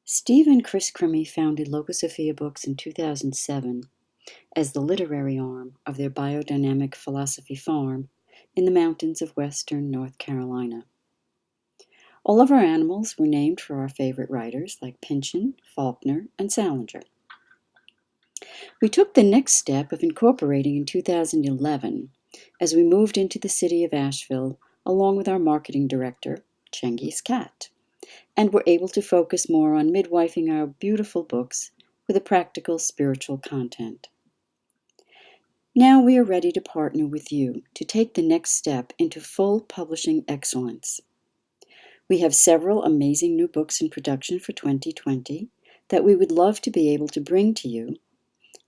Steve and Chris Crimmy founded Logosophia Books in 2007 as the literary arm of their biodynamic philosophy farm in the mountains of western North Carolina. All of our animals were named for our favorite writers like Pynchon, Faulkner, and Salinger. We took the next step of incorporating in 2011 as we moved into the city of Asheville along with our marketing director, Cengiz Kat, and were able to focus more on midwifing our beautiful books with a practical spiritual content. Now we are ready to partner with you to take the next step into full publishing excellence. We have several amazing new books in production for 2020 that we would love to be able to bring to you,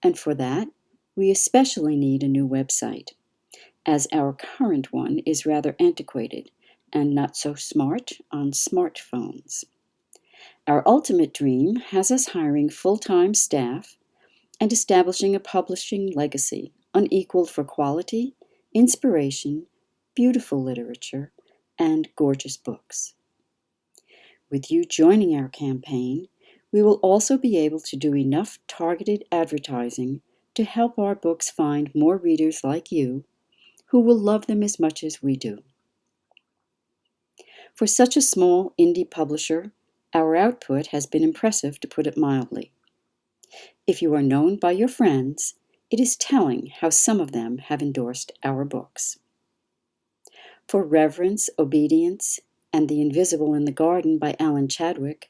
and for that, we especially need a new website, as our current one is rather antiquated and not so smart on smartphones. Our ultimate dream has us hiring full-time staff and establishing a publishing legacy unequaled for quality, inspiration, beautiful literature, and gorgeous books. With you joining our campaign, we will also be able to do enough targeted advertising to help our books find more readers like you who will love them as much as we do. For such a small indie publisher, our output has been impressive, to put it mildly. If you are known by your friends, it is telling how some of them have endorsed our books. For Reverence, Obedience, and The Invisible in the Garden by Alan Chadwick,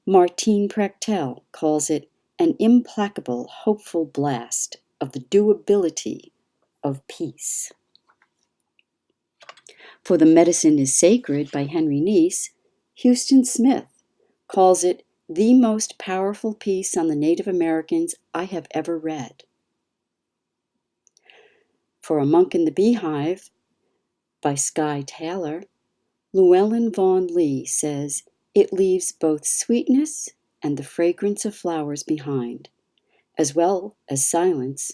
Martine Prechtel calls it an implacable, hopeful blast of the doability of peace. For The Medicine is Sacred by Henry Neese, Huston Smith calls it the most powerful piece on the Native Americans I have ever read. For A Monk in the Beehive by Skye Taylor, Llewellyn Vaughan Lee says it leaves both sweetness and the fragrance of flowers behind, as well as silence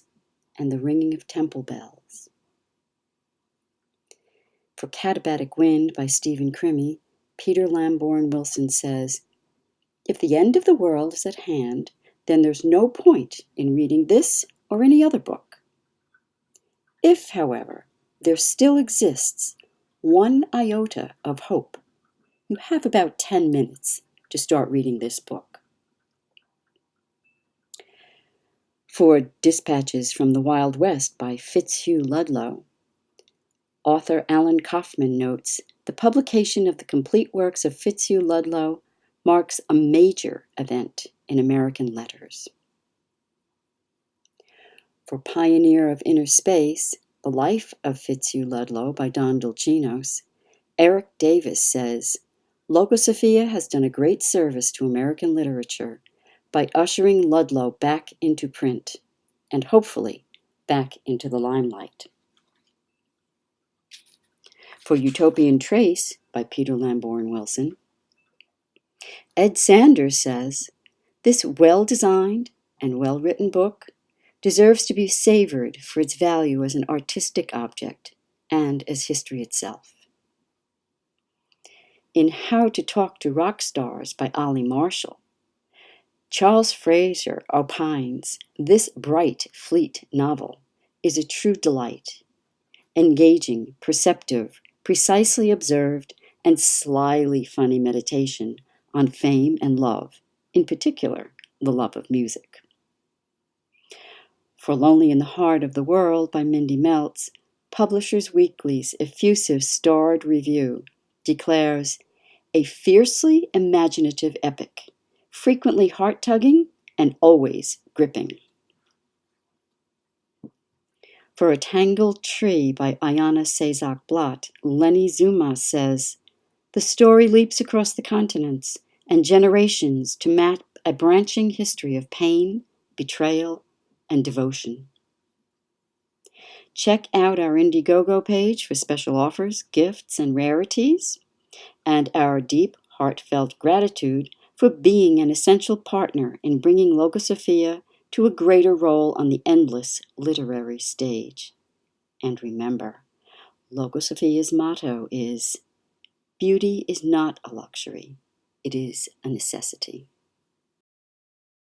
and the ringing of temple bells. For Katabatic Wind by Stephen Crimmy, Peter Lamborn Wilson says, if the end of the world is at hand, then there's no point in reading this or any other book. If, however, there still exists one iota of hope, you have about 10 minutes to start reading this book. For Dispatches from the Wild West by Fitzhugh Ludlow, author Alan Kaufman notes, the publication of the complete works of Fitzhugh Ludlow marks a major event in American letters. For Pioneer of Inner Space, The Life of Fitzhugh Ludlow by Don Dulcinos, Eric Davis says, Logosophia has done a great service to American literature by ushering Ludlow back into print, and hopefully back into the limelight. For Utopian Trace by Peter Lamborn Wilson, Ed Sanders says, this well-designed and well-written book deserves to be savored for its value as an artistic object and as history itself. In How to Talk to Rock Stars by Ollie Marshall, Charles Frazier opines this bright, fleet novel is a true delight, engaging, perceptive, precisely observed, and slyly funny meditation on fame and love, in particular, the love of music. For Lonely in the Heart of the World by Mindy Meltz, Publishers Weekly's effusive starred review declares, a fiercely imaginative epic, frequently heart-tugging and always gripping. For A Tangled Tree by Ayanna Sazak-Blatt, Lenny Zuma says, the story leaps across the continents and generations to map a branching history of pain, betrayal, and devotion. Check out our Indiegogo page for special offers, gifts, and rarities, and our deep, heartfelt gratitude for being an essential partner in bringing Logosophia to a greater role on the endless literary stage. And remember, Logosophia's motto is, beauty is not a luxury, it is a necessity.